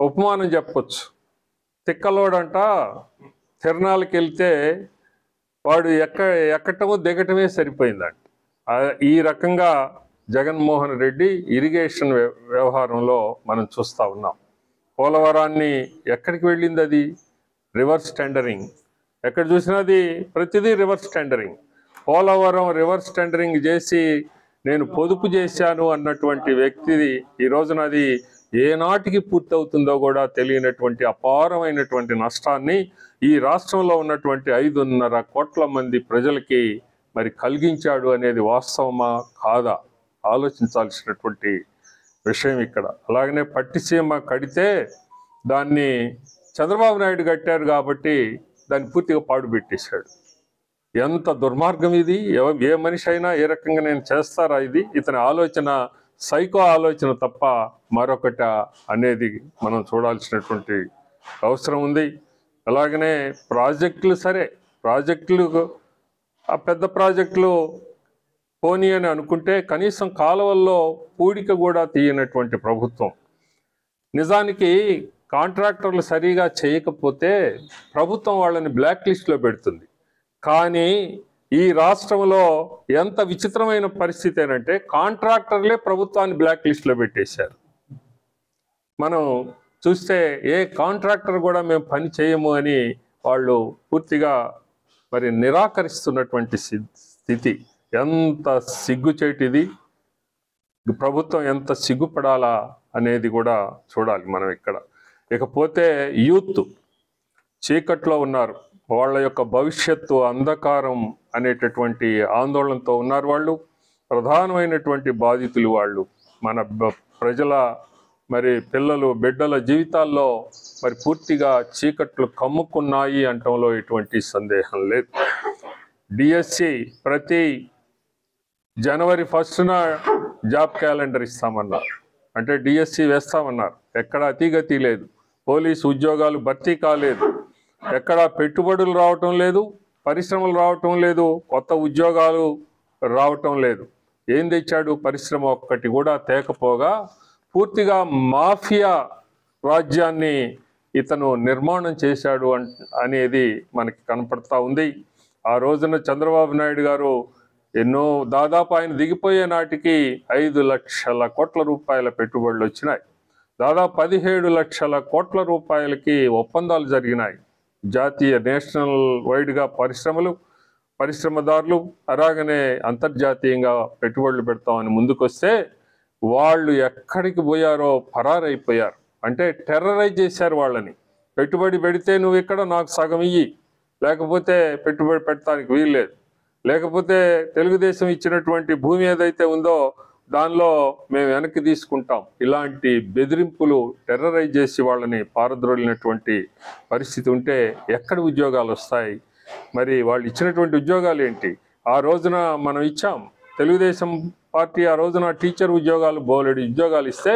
ఉపమానం చెప్పొచ్చు. తిక్కలోడంట తిరణాలకు వెళ్తే వాడు ఎక్కటమో దిగటమే సరిపోయిందంట. ఈ రకంగా జగన్మోహన్ రెడ్డి ఇరిగేషన్ వ్యవహారంలో మనం చూస్తూ ఉన్నాం. పోలవరాన్ని ఎక్కడికి వెళ్ళింది? అది రివర్స్ టెండరింగ్. ఎక్కడ చూసినది ప్రతిదీ reverse tendering. Polavaram reverse tendering చేసి నేను పొదుపు చేశాను అన్నటువంటి వ్యక్తిది ఈ రోజున అది ఏనాటికి పూర్తవుతుందో కూడా తెలియనటువంటి అపారమైనటువంటి నష్టాన్ని ఈ రాష్ట్రంలో ఉన్నటువంటి 5.5 కోట్ల మంది ప్రజలకి మరి కలిగించాడు అనేది వాస్తవమా కాదా ఆలోచించాల్సినటువంటి విషయం ఇక్కడ. అలాగనే పట్టిసీమ కడితే దాన్ని చంద్రబాబు నాయుడు కట్టారు కాబట్టి దాన్ని పూర్తిగా పాడుపెట్టేశాడు. ఎంత దుర్మార్గం ఇది! ఏ మనిషి అయినా ఏ రకంగా నేను చేస్తారా? ఇది ఇతని ఆలోచన సైకో ఆలోచన తప్ప మరొకట అనేది మనం చూడాల్సినటువంటి అవసరం ఉంది. అలాగనే ప్రాజెక్టులు, సరే ప్రాజెక్టులు ఆ పెద్ద ప్రాజెక్టులు పోనీ అని అనుకుంటే కనీసం కాలువల్లో పూడిక కూడా తీయనటువంటి ప్రభుత్వం. నిజానికి కాంట్రాక్టర్లు సరిగా చేయకపోతే ప్రభుత్వం వాళ్ళని బ్లాక్ లిస్ట్లో పెడుతుంది. కానీ ఈ రాష్ట్రంలో ఎంత విచిత్రమైన పరిస్థితి ఏంటంటే కాంట్రాక్టర్లే ప్రభుత్వాన్ని బ్లాక్ లిస్ట్లో పెట్టేశారు. మనం చూస్తే ఏ కాంట్రాక్టర్ కూడా మేము పని చేయము అని వాళ్ళు పూర్తిగా మరి నిరాకరిస్తున్నటువంటి స్థితి. ఎంత సిగ్గుచేటిది! ప్రభుత్వం ఎంత సిగ్గుపడాలా అనేది కూడా చూడాలి మనం ఇక్కడ. ఇకపోతే యూత్ చీకట్లో ఉన్నారు. వాళ్ళ యొక్క భవిష్యత్తు అంధకారం అనేటటువంటి ఆందోళనతో ఉన్నారు. వాళ్ళు ప్రధానమైనటువంటి బాధితులు. వాళ్ళు మన ప్రజల మరి పిల్లలు బిడ్డల జీవితాల్లో మరి పూర్తిగా చీకట్లు కమ్ముకున్నాయి అంటంలో ఎటువంటి సందేహం లేదు. డిఎస్సి ప్రతి జనవరి 1న జాబ్ క్యాలెండర్ ఇస్తామన్నారు. అంటే డిఎస్సి వేస్తామన్నారు. ఎక్కడ అతిగతి లేదు. పోలీసు ఉద్యోగాలు భర్తీ కాలేదు. ఎక్కడ పెట్టుబడులు రావటం లేదు, పరిశ్రమలు రావటం లేదు, కొత్త ఉద్యోగాలు రావటం లేదు. ఏం తెచ్చాడు? పరిశ్రమ ఒక్కటి కూడా తేకపోగా పూర్తిగా మాఫియా రాజ్యాన్ని ఇతను నిర్మాణం చేశాడు అనేది మనకి కనపడతా ఉంది. ఆ రోజున చంద్రబాబు నాయుడు గారు దాదాపు ఆయన దిగిపోయే నాటికి 5 లక్షల కోట్ల రూపాయల పెట్టుబడులు వచ్చినాయి. దాదాపు 17 లక్షల కోట్ల రూపాయలకి ఒప్పందాలు జరిగినాయి. జాతీయ నేషనల్ వైడ్గా పరిశ్రమదారులు అలాగనే అంతర్జాతీయంగా పెట్టుబడులు పెడతామని ముందుకొస్తే వాళ్ళు ఎక్కడికి పోయారో పరారైపోయారు. అంటే టెర్రరైజ్ చేశారు వాళ్ళని. పెట్టుబడి పెడితే నువ్వు ఇక్కడ నాకు సగం ఇయ్యి, లేకపోతే పెట్టుబడి పెట్టడానికి వీల్లేదు, లేకపోతే తెలుగుదేశం ఇచ్చినటువంటి భూమి ఏదైతే ఉందో దానిలో మేము వెనక్కి తీసుకుంటాం. ఇలాంటి బెదిరింపులు టెర్రరైజ్ చేసి వాళ్ళని పారద్రోలినటువంటి పరిస్థితి ఉంటే ఎక్కడ ఉద్యోగాలు వస్తాయి? మరి వాళ్ళు ఇచ్చినటువంటి ఉద్యోగాలు ఏంటి? ఆ రోజున మనం ఇచ్చాం. తెలుగుదేశం పార్టీ ఆ రోజున టీచర్ ఉద్యోగాలు బోలెడు ఉద్యోగాలు ఇస్తే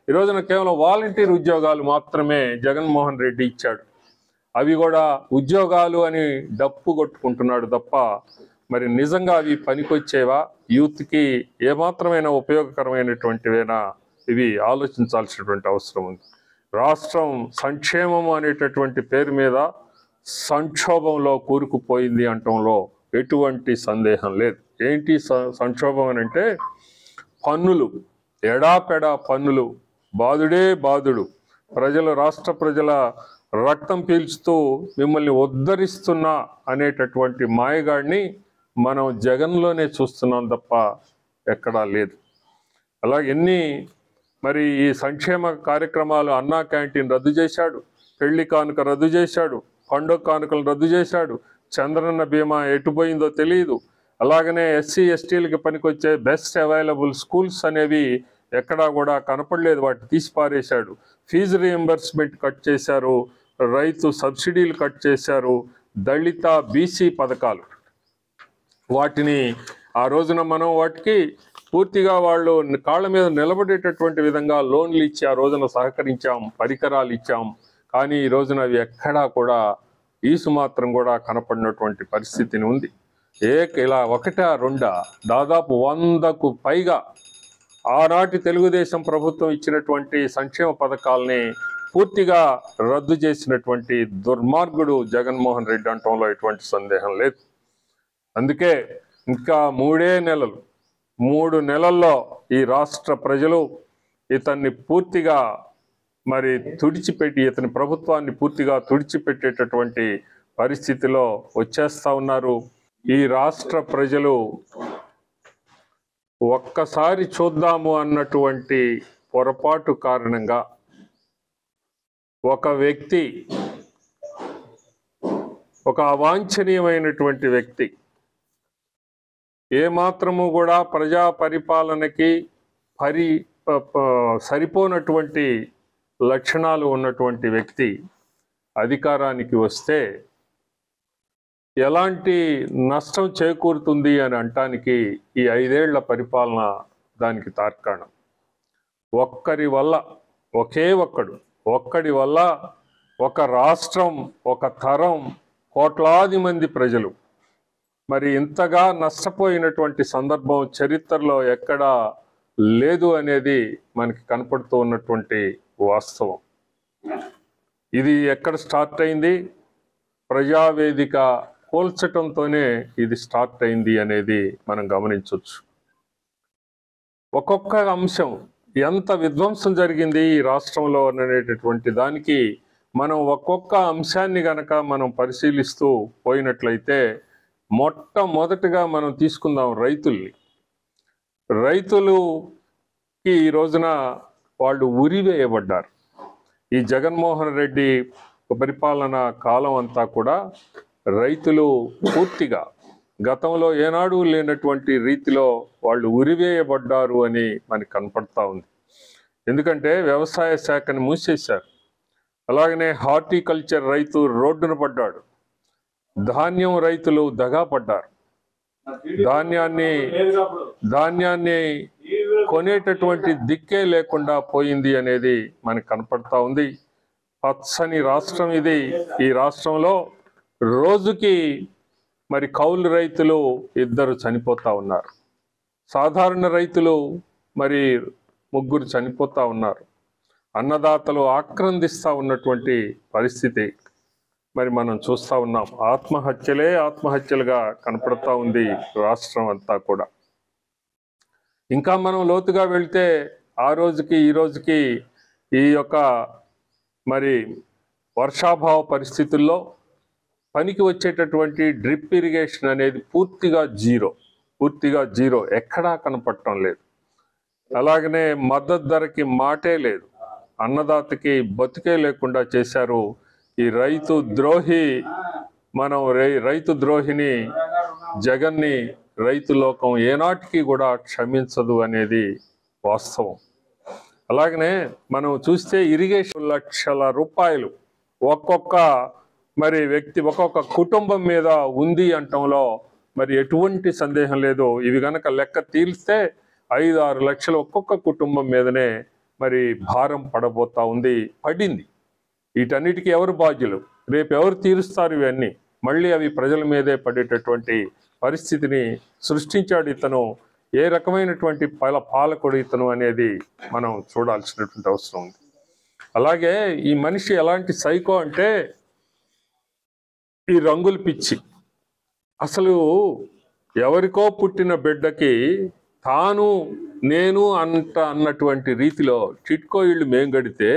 ఈ రోజున కేవలం వాలంటీర్ ఉద్యోగాలు మాత్రమే జగన్మోహన్ రెడ్డి ఇచ్చాడు. అవి కూడా ఉద్యోగాలు అని డప్పు కొట్టుకుంటున్నాడు తప్ప మరి నిజంగా అవి పనికొచ్చేవా? యూత్కి ఏమాత్రమైన ఉపయోగకరమైనటువంటివేనా? ఇవి ఆలోచించాల్సినటువంటి అవసరం ఉంది. రాష్ట్రం సంక్షేమం అనేటటువంటి పేరు మీద సంక్షోభంలో కూరుకుపోయింది అంటంలో ఎటువంటి సందేహం లేదు. ఏంటి సంక్షోభం అని అంటే పన్నులు, ఎడాపెడా పన్నులు, బాదుడే బాదుడు, రాష్ట్ర ప్రజల రక్తం పీల్చుతూ మిమ్మల్ని ఉద్ధరిస్తున్నా అనేటటువంటి మాయగాడిని మనం జగన్లోనే చూస్తున్నాం తప్ప ఎక్కడా లేదు. అలాగే మరి ఈ సంక్షేమ కార్యక్రమాలు, అన్నా క్యాంటీన్ రద్దు చేశాడు, పెళ్లి కానుక రద్దు చేశాడు, పండుగ కానుకలు రద్దు చేశాడు, చంద్రన్న బీమా ఎటుపోయిందో తెలియదు. అలాగనే ఎస్సీ ఎస్టీలకి పనికొచ్చే బెస్ట్ అవైలబుల్ స్కూల్స్ అనేవి ఎక్కడా కూడా కనపడలేదు, వాటిని తీసి పారేశాడు. ఫీజు రీఎంబర్స్మెంట్ కట్ చేశారు, రైతు సబ్సిడీలు కట్ చేశారు, దళిత బీసీ పథకాలు వాటిని ఆ రోజున మనం వాటికి పూర్తిగా వాళ్ళు కాళ్ళ మీద నిలబడేటటువంటి విధంగా లోన్లు ఇచ్చి ఆ రోజున సహకరించాం, పరికరాలు ఇచ్చాం. కానీ ఈ రోజున అవి ఎక్కడా కూడా ఈసు మాత్రం కూడా కనపడినటువంటి పరిస్థితిని ఉంది. ఇలా ఒకటా రెండా దాదాపు 100కు పైగా ఆనాటి తెలుగుదేశం ప్రభుత్వం ఇచ్చినటువంటి సంక్షేమ పథకాలని పూర్తిగా రద్దు చేసినటువంటి దుర్మార్గుడు జగన్మోహన్ రెడ్డి అనటంలో ఎటువంటి సందేహం లేదు. అందుకే ఇంకా 3 నెలల్లో ఈ రాష్ట్ర ప్రజలు ఇతన్ని పూర్తిగా మరి ఇతని ప్రభుత్వాన్ని పూర్తిగా తుడిచిపెట్టేటటువంటి పరిస్థితిలో వచ్చేస్తా ఉన్నారు. ఈ రాష్ట్ర ప్రజలు ఒక్కసారి చూద్దాము అన్నటువంటి పొరపాటు కారణంగా ఒక వ్యక్తి, ఒక అవాంఛనీయమైనటువంటి వ్యక్తి, ఏమాత్రము కూడా ప్రజా పరిపాలనకి సరిపోనటువంటి లక్షణాలు ఉన్నటువంటి వ్యక్తి అధికారానికి వస్తే ఎలాంటి నష్టం చేకూరుతుంది అని అంటానికి ఈ 5 ఏళ్ల పరిపాలన దానికి తార్కాణం. ఒక్కడి వల్ల, ఒక్కడి వల్ల ఒక రాష్ట్రం, ఒక తరం, కోట్లాది మంది ప్రజలు మరి ఇంతగా నష్టపోయినటువంటి సందర్భం చరిత్రలో ఎక్కడా లేదు అనేది మనకి కనపడుతూ ఉన్నటువంటి వాస్తవం. ఇది ఎక్కడ స్టార్ట్ అయింది? ప్రజావేదిక కూల్చటంతోనే ఇది స్టార్ట్ అయింది అనేది మనం గమనించవచ్చు. ఒక్కొక్క అంశం ఎంత విధ్వంసం జరిగింది ఈ రాష్ట్రంలో అనేటటువంటి దానికి మనం ఒక్కొక్క అంశాన్ని గనక మనం పరిశీలిస్తూ పోయినట్లయితే మొట్టమొదటిగా మనం తీసుకుందాం రైతులుకి ఈ రోజున వాళ్ళు ఉరివేయబడ్డారు. ఈ జగన్మోహన్ రెడ్డి పరిపాలన కాలం అంతా కూడా రైతులు పూర్తిగా గతంలో ఏనాడు లేనటువంటి రీతిలో వాళ్ళు ఉరివేయబడ్డారు అని మనకు కనపడతా ఉంది. ఎందుకంటే వ్యవసాయ శాఖను మూసేశారు. అలాగనే హార్టికల్చర్ రైతు రోడ్డున పడ్డాడు. ధాన్యం రైతులు దగా పడ్డారు. ధాన్యాన్ని కొనేటటువంటి దిక్కే లేకుండా పోయింది అనేది మనకు కనపడతా ఉంది. పచ్చని రాష్ట్రం ఇది. ఈ రాష్ట్రంలో రోజుకి మరి కౌలు రైతులు 2 చనిపోతా ఉన్నారు. సాధారణ రైతులు మరి 3 చనిపోతా ఉన్నారు. అన్నదాతలు ఆక్రందిస్తూ ఉన్నటువంటి పరిస్థితి మరి మనం చూస్తూ ఉన్నాం. ఆత్మహత్యలుగా కనపడతా ఉంది రాష్ట్రం అంతా కూడా. ఇంకా మనం లోతుగా వెళ్తే ఆ రోజుకి ఈ రోజుకి ఈ యొక్క మరి వర్షాభావ పరిస్థితుల్లో పనికి వచ్చేటటువంటి డ్రిప్ ఇరిగేషన్ అనేది పూర్తిగా జీరో, ఎక్కడా కనపడటం లేదు. అలాగనే మద్దతు ధరకి మాటే లేదు. అన్నదాతకి బతుకే లేకుండా చేశారు. ఈ రైతు ద్రోహిని జగన్ని రైతు లోకం ఏనాటికి కూడా క్షమించదు అనేది వాస్తవం. అలాగనే మనం చూస్తే ఇరిగేషన్ లక్షల రూపాయలు ఒక్కొక్క మరి వ్యక్తి, ఒక్కొక్క కుటుంబం మీద ఉంది అంటంలో మరి ఎటువంటి సందేహం లేదు. ఇవి గనక లెక్క తీరిస్తే 5-6 లక్షలు ఒక్కొక్క కుటుంబం మీదనే మరి భారం పడింది. వీటన్నిటికీ ఎవరు బాధ్యులు? రేపు ఎవరు తీరుస్తారు? ఇవన్నీ మళ్ళీ అవి ప్రజల మీదే పడేటటువంటి పరిస్థితిని సృష్టించాడు ఇతను. ఏ రకమైనటువంటి పాలకుడు ఇతను అనేది మనం చూడాల్సినటువంటి అవసరం ఉంది. అలాగే ఈ మనిషి ఎలాంటి సైకో అంటే ఈ రంగుల పిచ్చి. అసలు ఎవరికో పుట్టిన బిడ్డకి తాను నేను అన్నటువంటి రీతిలో చిట్కో ఇళ్ళు మేం గడితే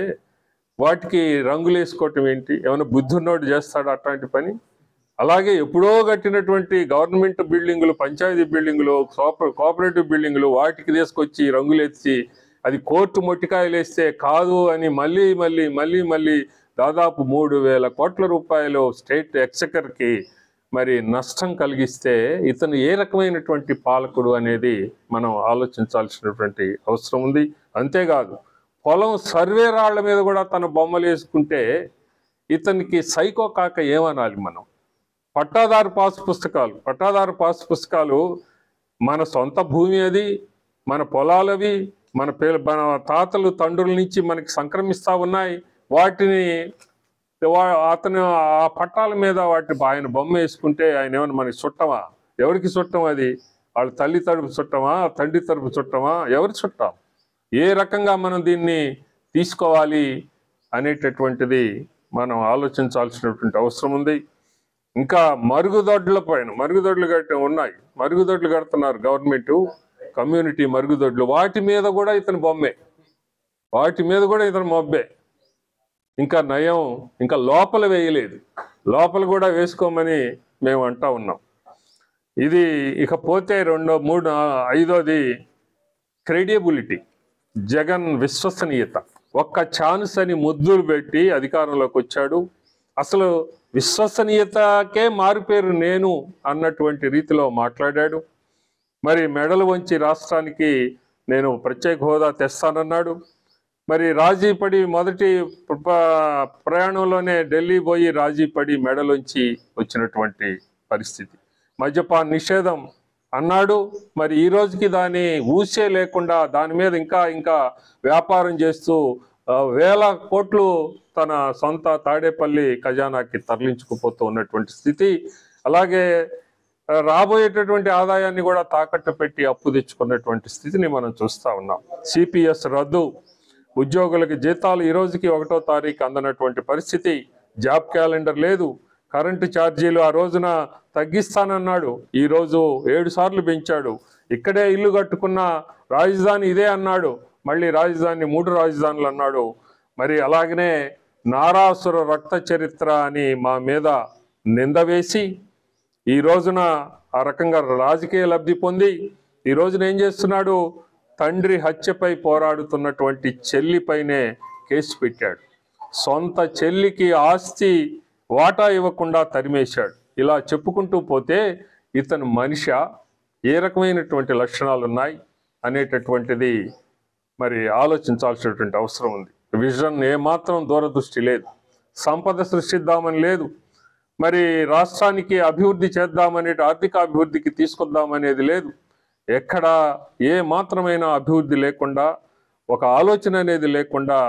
వాటికి రంగులు వేసుకోవటం ఏంటి? ఏమైనా బుద్ధున్నోడు చేస్తాడు అట్లాంటి పని? అలాగే ఎప్పుడో కట్టినటువంటి గవర్నమెంట్ బిల్డింగులు, పంచాయతీ బిల్డింగులు, కోఆపరేటివ్ బిల్డింగులు వాటికి తీసుకొచ్చి రంగులు ఎత్తి అది కోర్టు మొట్టికాయలు వేస్తే కాదు అని మళ్ళీ దాదాపు 3,000 కోట్ల రూపాయలు స్టేట్ ఎక్సెకర్కి మరి నష్టం కలిగిస్తే ఇతను ఏ రకమైనటువంటి పాలకుడు అనేది మనం ఆలోచించాల్సినటువంటి అవసరం ఉంది. అంతేకాదు పొలం సర్వే రాళ్ల మీద కూడా తన బొమ్మలు వేసుకుంటే ఇతనికి సైకో కాక ఏమనాలి మనం? పట్టాదారు పాస్ పుస్తకాలు మన సొంత భూమి, అది మన పొలాలవి, మన తాతలు తండ్రుల నుంచి మనకి సంక్రమిస్తూ ఉన్నాయి. వాటిని అతను ఆ పట్టాల మీద ఆయన బొమ్మ వేసుకుంటే ఆయన ఏమన్నా మనకి చుట్టమా? ఎవరికి చుట్టం అది? వాళ్ళ తల్లి తరపు చుట్టమా, తండ్రి తరపు చుట్టమా, ఎవరి చుట్టం? ఏ రకంగా మనం దీన్ని తీసుకోవాలి అనేటటువంటిది మనం ఆలోచించాల్సినటువంటి అవసరం ఉంది. ఇంకా మరుగుదొడ్ల పైన మరుగుదొడ్లు ఉన్నాయి, మరుగుదొడ్లు కడుతున్నారు గవర్నమెంట్, కమ్యూనిటీ మరుగుదొడ్లు, వాటి మీద కూడా ఇతని బొమ్మే, వాటి మీద కూడా ఇతను మొబ్బే. ఇంకా నయం, ఇంకా లోపల వేయలేదు, లోపల కూడా వేసుకోమని మేము అంటా ఉన్నాం. ఇది ఇకపోతే ఐదోది క్రెడిబిలిటీ, జగన్ విశ్వసనీయత. ఒక్క ఛాన్స్ అని ముద్దులు పెట్టి అధికారంలోకి వచ్చాడు. అసలు విశ్వసనీయతకే మారుపేరు నేను అన్నటువంటి రీతిలో మాట్లాడాడు. మరి మెడలు వంచి రాష్ట్రానికి నేను ప్రత్యేక హోదా తెస్తానన్నాడు. మరి రాజీ పడి మొదటి ప్రయాణంలోనే ఢిల్లీ పోయి రాజీ పడి మెడలోంచి వచ్చినటువంటి పరిస్థితి. మద్యపాన నిషేధం అన్నాడు. మరి ఈ రోజుకి దాని ఊసే లేకుండా దాని మీద ఇంకా వ్యాపారం చేస్తూ వేల కోట్లు తన సొంత తాడేపల్లి ఖజానాకి తరలించుకుపోతూ ఉన్నటువంటి స్థితి. అలాగే రాబోయేటటువంటి ఆదాయాన్ని కూడా తాకట్టు పెట్టి అప్పు తెచ్చుకున్నటువంటి స్థితిని మనం చూస్తూ ఉన్నాం. సిపిఎస్ రద్దు, ఉద్యోగులకి జీతాలు ఈ రోజుకి 1వ తారీఖు అందనటువంటి పరిస్థితి, జాబ్ క్యాలెండర్ లేదు, కరెంటు ఛార్జీలు ఆ రోజున తగ్గిస్తానన్నాడు, ఈరోజు 7 సార్లు పెంచాడు. ఇక్కడే ఇల్లు కట్టుకున్న రాజధాని ఇదే అన్నాడు, మళ్ళీ రాజధాని 3 రాజధానులు అన్నాడు. మరి అలాగనే నారాసుర రక్త చరిత్ర అని మా మీద నింద వేసి ఈ రోజున ఆ రకంగా రాజకీయ లబ్ధి పొంది ఈ రోజున ఏం చేస్తున్నాడు, తండ్రి హత్యపై పోరాడుతున్నటువంటి చెల్లిపైనే కేసు పెట్టాడు. సొంత చెల్లికి ఆస్తి వాటా ఇవ్వకుండా తరిమేశాడు. ఇలా చెప్పుకుంటూ పోతే ఇతను మనిషి ఏ రకమైనటువంటి లక్షణాలు ఉన్నాయి అనేటటువంటిది మరి ఆలోచించాల్సినటువంటి అవసరం ఉంది. విజన్ ఏమాత్రం దూరదృష్టి లేదు, సంపద సృష్టిద్దామని లేదు, మరి రాష్ట్రానికి అభివృద్ధి చేద్దామనే ఆర్థిక అభివృద్ధికి తీసుకొద్దామనేది లేదు. ఎక్కడ ఏ మాత్రమైన అభివృద్ధి లేకుండా, ఒక ఆలోచన అనేది లేకుండా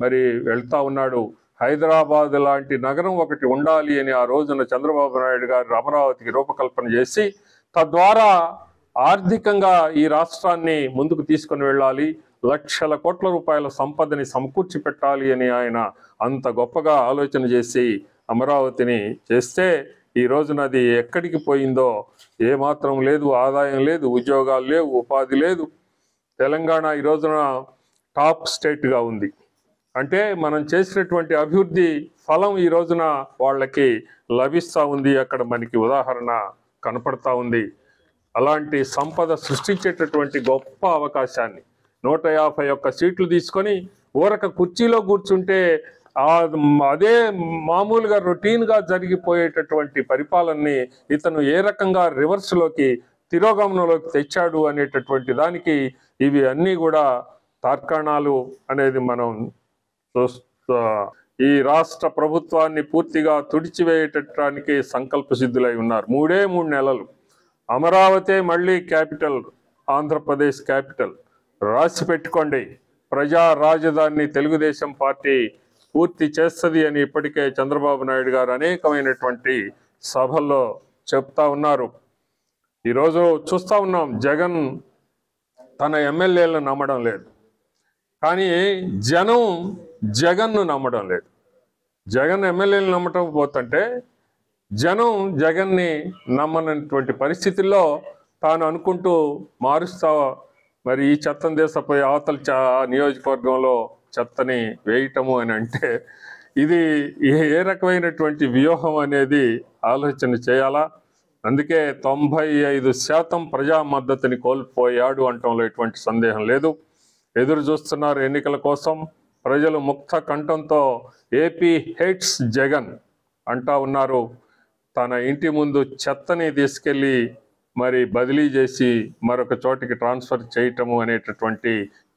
మరి వెళ్తా ఉన్నాడు. హైదరాబాద్ లాంటి నగరం ఒకటి ఉండాలి అని ఆ రోజున చంద్రబాబు నాయుడు గారు అమరావతికి రూపకల్పన చేసి తద్వారా ఆర్థికంగా ఈ రాష్ట్రాన్ని ముందుకు తీసుకుని వెళ్ళాలి, లక్షల కోట్ల రూపాయల సంపదని సమకూర్చి పెట్టాలి అని ఆయన అంత గొప్పగా ఆలోచన చేసి అమరావతిని చేస్తే ఈ రోజున అది ఎక్కడికి పోయిందో ఏమాత్రం లేదు, ఆదాయం లేదు, ఉద్యోగాలు లేవు, ఉపాధి లేదు. తెలంగాణ ఈ రోజున టాప్ స్టేట్గా ఉంది. అంటే మనం చేసినటువంటి అభివృద్ధి ఫలం ఈ రోజున వాళ్ళకి లభిస్తూ ఉంది. అక్కడ మనకి ఉదాహరణ కనపడతా ఉంది. అలాంటి సంపద సృష్టించేటటువంటి గొప్ప అవకాశాన్ని 151 సీట్లు తీసుకొని ఊరక కుర్చీలో కూర్చుంటే అదే మామూలుగా రొటీన్గా జరిగిపోయేటటువంటి పరిపాలనని ఇతను ఏ రకంగా రివర్స్లోకి తిరోగమనంలోకి తెచ్చాడు అనేటటువంటి దానికి ఇవి అన్నీ కూడా తార్కాణాలు అనేది మనం ఈ రాష్ట్ర ప్రభుత్వాన్ని పూర్తిగా తుడిచివేయటానికి సంకల్ప సిద్ధులై ఉన్నారు. 3 నెలలు అమరావతి మళ్ళీ క్యాపిటల్, ఆంధ్రప్రదేశ్ క్యాపిటల్ రాసి పెట్టుకోండి. ప్రజా రాజధానిని తెలుగుదేశం పార్టీ పూర్తి చేస్తుంది అని ఇప్పటికే చంద్రబాబు నాయుడు గారు అనేకమైనటువంటి సభల్లో చెప్తా ఉన్నారు. ఈరోజు చూస్తూ ఉన్నాం, జగన్ తన ఎమ్మెల్యేలను నమ్మడం లేదు, కానీ జనం జగన్ను నమ్మడం లేదు. జగన్ ఎమ్మెల్యేలు నమ్మటం పోతుంటే జనం జగన్ని నమ్మనటువంటి పరిస్థితుల్లో తాను అనుకుంటూ మారుస్తా మరి ఈ చెత్తను దేశపోయి అవతల నియోజకవర్గంలో చెత్తని వేయటము అని అంటే ఇది ఏ రకమైనటువంటి వ్యూహం అనేది ఆలోచన చేయాలా. అందుకే 95% ప్రజా మద్దతుని కోల్పోయాడు అంటంలో ఎటువంటి సందేహం లేదు. ఎదురు చూస్తున్నారు ఎన్నికల కోసం. ప్రజలు ముక్త కంఠంతో ఏపీ హేట్స్ జగన్ అంటా ఉన్నారు. తన ఇంటి ముందు చెత్తని తీసుకెళ్ళి మరి బదిలీ చేసి మరొక చోటికి ట్రాన్స్ఫర్ చేయటము అనేటటువంటి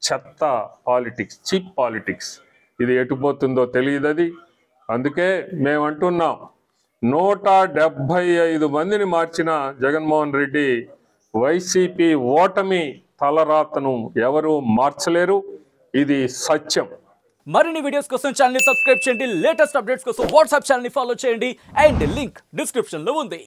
చెత్త పాలిటిక్స్, చీప్ పాలిటిక్స్, ఇది ఎటుపోతుందో తెలియదు. అది అందుకే మేమంటున్నాం, 175 మందిని మార్చిన జగన్మోహన్ రెడ్డి వైసీపీ ఓటమి తలరాతను ఎవరూ మార్చలేరు. ఇది సత్యం. మరిన్ని వీడియోస్ కోసం ఛానల్ ని సబ్స్క్రైబ్ చేయండి. లేటెస్ట్ అప్డేట్స్ కోసం వాట్సాప్ ఛానల్ ని ఫాలో చేయండి. అండ్ లింక్ డిస్క్రిప్షన్ లో ఉంది.